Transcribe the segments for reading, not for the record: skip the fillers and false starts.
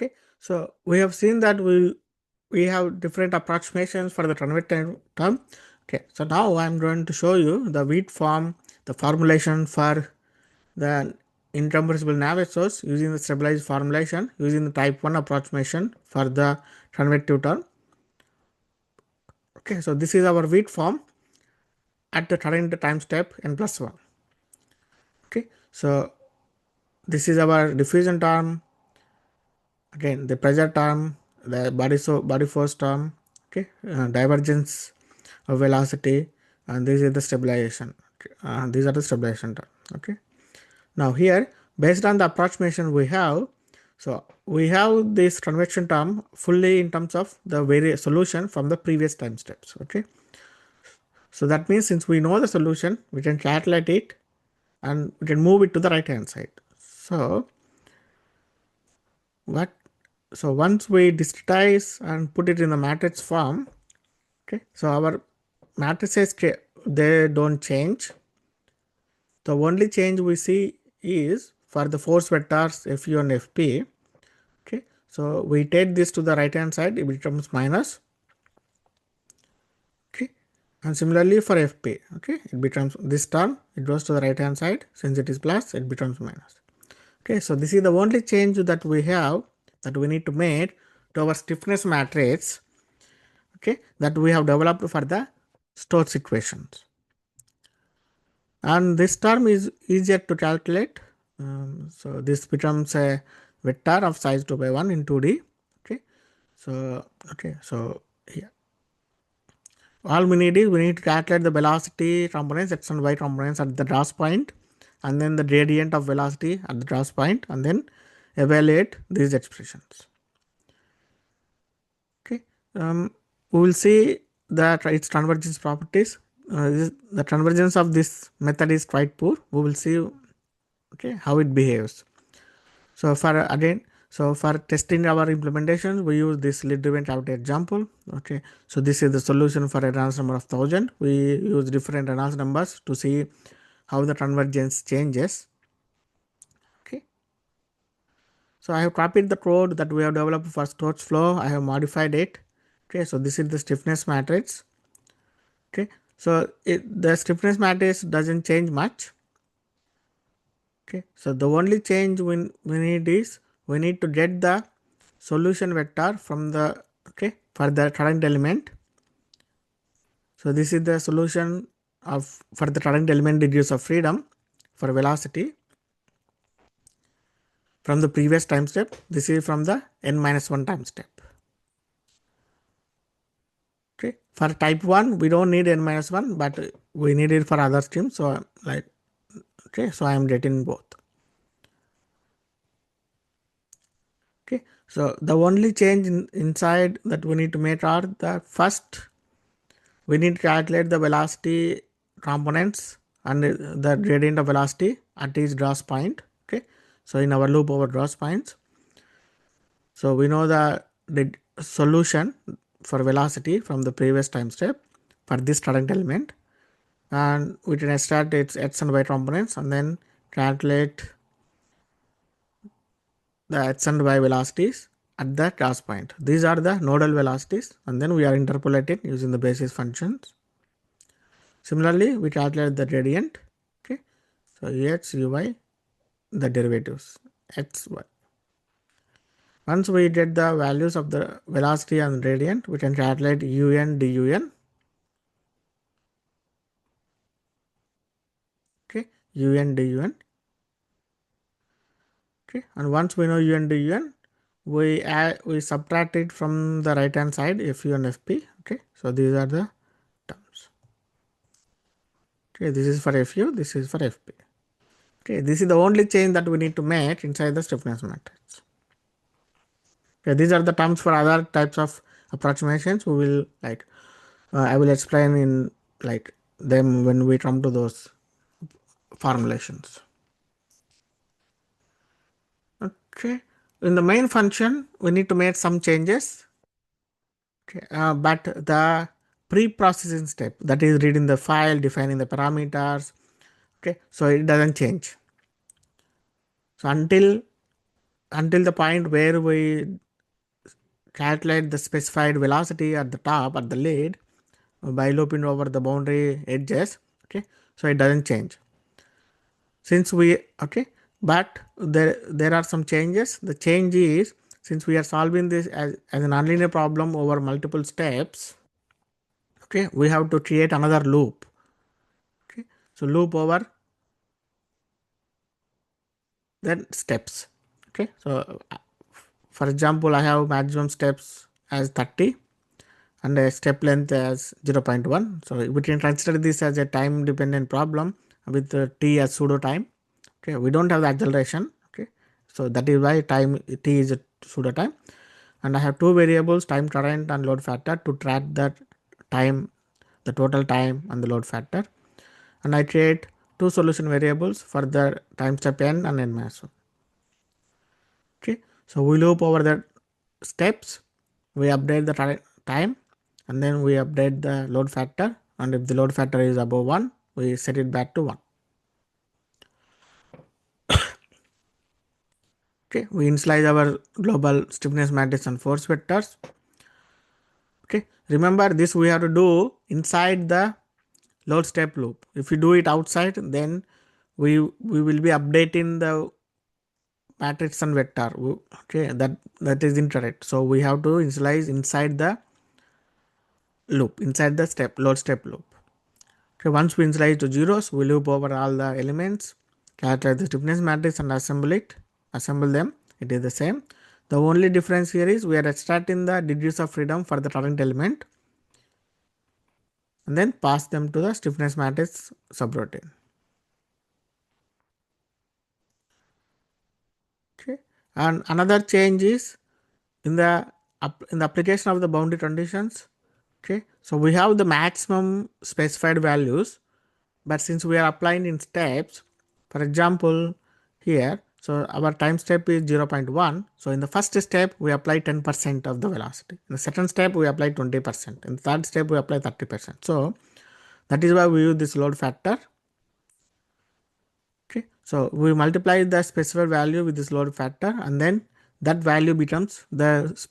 Okay, so we have seen that we have different approximations for the convection term. Okay, so now I'm going to show you the weak form, the formulation for the incompressible Navier-Stokes using the stabilized formulation using the type 1 approximation for the convective term. Okay, so this is our weak form at the current time step n plus 1. Okay, so this is our diffusion term, again the pressure term, the body force term, okay, divergence of velocity, and this is the stabilization. These are the stabilization term. Okay, now here based on the approximation we have, so we have this convection term fully in terms of the various solution from the previous time steps. Okay, so that means since we know the solution, we can calculate it and we can move it to the right hand side. So once we discretize and put it in the matrix form, okay, so our matrices they don't change. The only change we see is for the force vectors FU and FP. Okay, so we take this to the right hand side, it becomes minus. Okay, and similarly for FP, okay, it becomes this term, it goes to the right hand side, since it is plus, it becomes minus. Okay, so this is the only change that we have, that we need to make to our stiffness matrix, okay, that we have developed for the Stokes equations. And this term is easier to calculate. So this becomes a vector of size 2 by 1 in 2D. Okay, so here all we need is we need to calculate the velocity components, x and y components at the draws point, and then the gradient of velocity at the draws point, and then evaluate these expressions. Okay, we will see that its convergence properties. The convergence of this method is quite poor. We will see, okay, how it behaves. So for testing our implementations, we use this lead driven cavity example. Okay, so this is the solution for a Reynolds number of 1000. We use different Reynolds numbers to see how the convergence changes. Okay, so I have copied the code that we have developed for Stokes flow. I have modified it. Okay, so this is the stiffness matrix. Okay, so the stiffness matrix doesn't change much. Okay, so the only change we need is we need to get the solution vector from the, okay, for the current element. So this is the solution of for the current element degrees of freedom for velocity from the previous time step. This is from the n-1 time step. Okay, for type 1 we don't need n-1, but we need it for other streams. So like, okay, so I am getting both. Okay, so the only change inside that we need to make are the first, we need to calculate the velocity components and the gradient of velocity at each draws point. Okay, so in our loop over draws points, so we know the solution for velocity from the previous time step for this current element, and we can extract its x and y components and then calculate the x and y velocities at the draws point. These are the nodal velocities, and then we are interpolating using the basis functions. Similarly, we calculate the gradient. Okay, so x, uy, the derivatives x, y. Once we get the values of the velocity and gradient, we can calculate un dun. Okay, un dun. Okay, and once we know un dun, we subtract it from the right hand side, fu and fp. Okay, so these are the terms. Okay, this is for fu, this is for fp. Okay, this is the only change that we need to make inside the stiffness matrix. Okay, these are the terms for other types of approximations. We will I will explain in them when we come to those formulations. Okay, in the main function we need to make some changes. Okay, but the pre-processing step, that is reading the file, defining the parameters, okay, so it doesn't change. So until until the point where we calculate the specified velocity at the top, at the lead, by looping over the boundary edges. Okay, so it doesn't change since we, okay, but there are some changes. The change is, since we are solving this as a nonlinear problem over multiple steps, okay, we have to create another loop. Okay, so loop over then steps. Okay, so for example, I have maximum steps as 30 and a step length as 0.1. So we can consider this as a time dependent problem with t as pseudo time. Okay, we don't have the acceleration. Okay, so that is why time t is a pseudo time, and I have two variables, time current and load factor, to track the time, the total time and the load factor, and I create two solution variables for the time step n and n minus 1. Okay, so we loop over the steps, we update the time, and then we update the load factor, and if the load factor is above 1, we set it back to 1. Okay, we initialize our global stiffness matrix and force vectors. Okay, remember this we have to do inside the load step loop. If we do it outside, then we will be updating the matrix and vector. Okay, that is incorrect. So we have to initialize inside the loop, inside the load step loop. Okay, once we initialize to zeros, we loop over all the elements, calculate the stiffness matrix and assemble them. It is the same. The only difference here is we are extracting the degrees of freedom for the current element and then pass them to the stiffness matrix subroutine. Okay, and another change is in the application of the boundary conditions. Okay, so we have the maximum specified values, but since we are applying in steps, for example here, so our time step is 0.1. So in the first step we apply 10% of the velocity, in the second step we apply 20%, in the third step we apply 30%. So that is why we use this load factor. Okay, so we multiply the specified value with this load factor, and then that value becomes the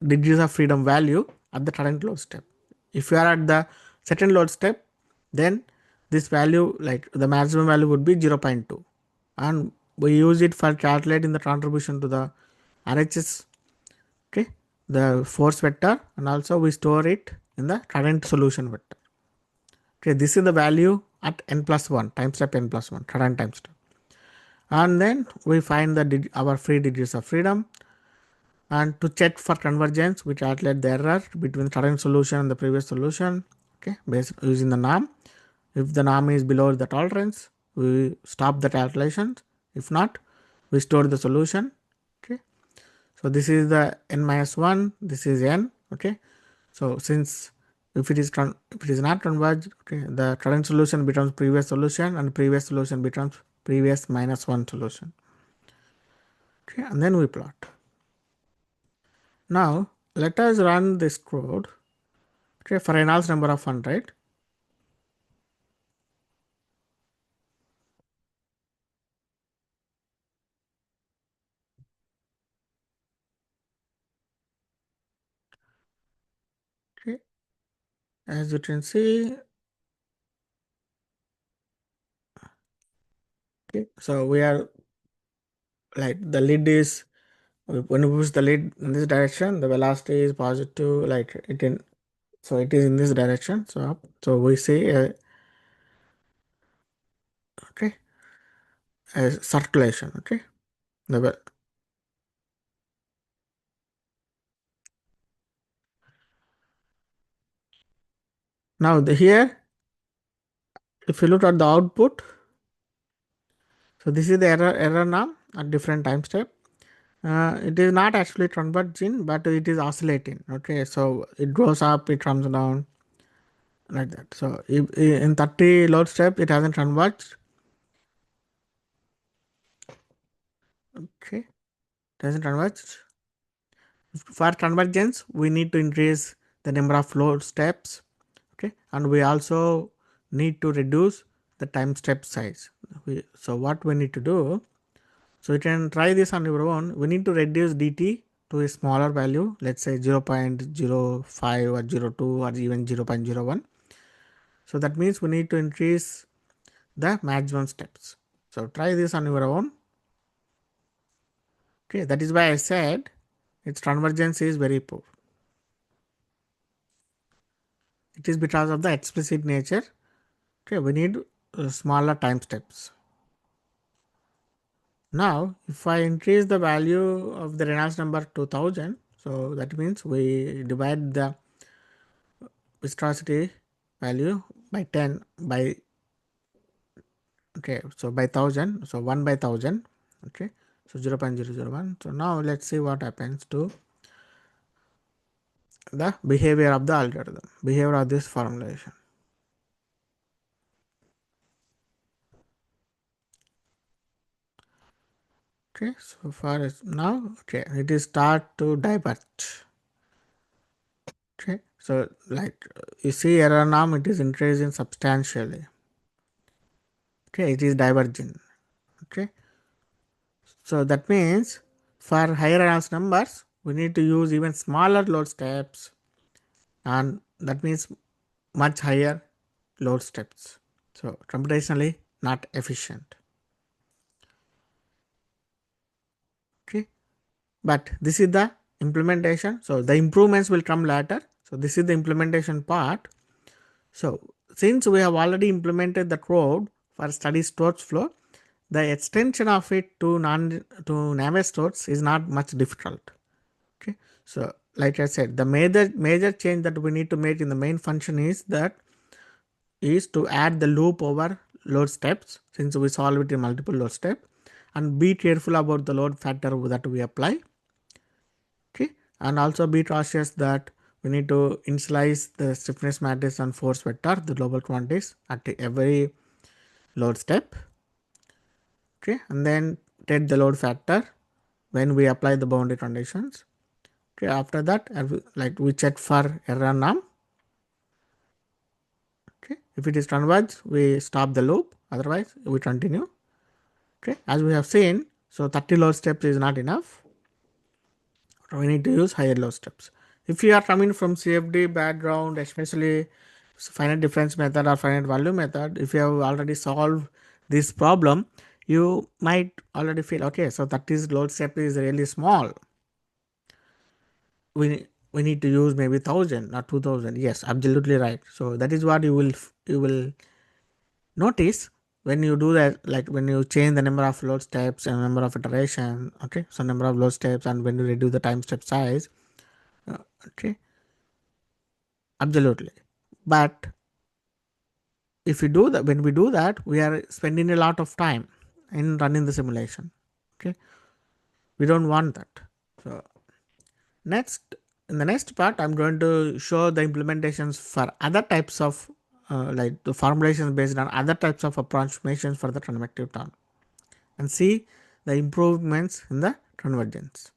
degrees of freedom value at the current load step. If you are at the second load step, then this value, like the maximum value, would be 0.2, and we use it for calculating the contribution to the RHS, okay, the force vector, and also we store it in the current solution vector. Okay, this is the value at n plus 1, time step n plus 1, current time step, and then we find the our free degrees of freedom, and to check for convergence we calculate the error between current solution and the previous solution. Okay, based using the norm. If the norm is below the tolerance, we stop the calculations. If not, we store the solution. Okay, so this is the n minus 1, this is n. Okay, so since if it is not converged, okay, the current solution becomes previous solution and previous solution becomes previous minus 1 solution. Okay, and then we plot. Now let us run this code, okay, for Reynolds number of 100. Okay, as you can see, okay, so we are like the lead is, when you push the lead in this direction, the velocity is positive, like it in, so it is in this direction. So up, so we see okay, a circulation. Okay, the now here, if you look at the output, so this is the error now at different time step. It is not actually converging, but it is oscillating. Okay, so it goes up, it comes down, like that. So if in 30 load step it hasn't converged. Okay, doesn't converge. For convergence, we need to increase the number of load steps. Okay, and we also need to reduce the time step size. So what we need to do, So you can try this on your own. We need to reduce dt to a smaller value, let's say 0.05 or 0.2 or even 0.01. So that means we need to increase the maximum steps. So try this on your own. Okay, that is why I said its convergence is very poor. It is because of the explicit nature. Okay, we need smaller time steps. Now, if I increase the value of the Reynolds number to 1000, so that means we divide the viscosity value by 10 by, okay, so by 1000, so 1 by 1000, okay, so 0.001. So now let's see what happens to the behavior of the algorithm, behavior of this formulation. Okay, so far as now, okay, it is start to diverge. Okay, so like you see error norm, it is increasing substantially. Okay, it is diverging. Okay, so that means for higher Reynolds numbers, we need to use even smaller load steps, and that means much higher load steps. So computationally not efficient. Okay, but this is the implementation. So the improvements will come later. So this is the implementation part. So since we have already implemented the code for Steady Stokes flow, the extension of it to Navier-Stokes is not much difficult. Okay, so like I said, the major change that we need to make in the main function is to add the loop over load steps, since we solve it in multiple load steps, and be careful about the load factor that we apply. Okay, and also be cautious that we need to initialize the stiffness matrix and force vector, the global quantities, at every load step. Okay, and then take the load factor when we apply the boundary conditions. Okay, after that, like we check for error norm. Okay, if it is converged, we stop the loop, otherwise we continue. Okay, as we have seen, so 30 load steps is not enough. We need to use higher load steps. If you are coming from CFD background, especially finite difference method or finite value method, if you have already solved this problem, you might already feel, okay, so 30 load step is really small. We need to use maybe 1000 or 2000. Yes, absolutely right. So that is what you will notice when you do that, like when you change the number of load steps and number of iteration. Okay, so number of load steps, and when you reduce the time step size. Okay, absolutely. But if we do that, when we do that, we are spending a lot of time in running the simulation. Okay, we don't want that. So next, in the next part, I'm going to show the implementations for other types of like the formulations based on other types of approximations for the convective term, and see the improvements in the convergence.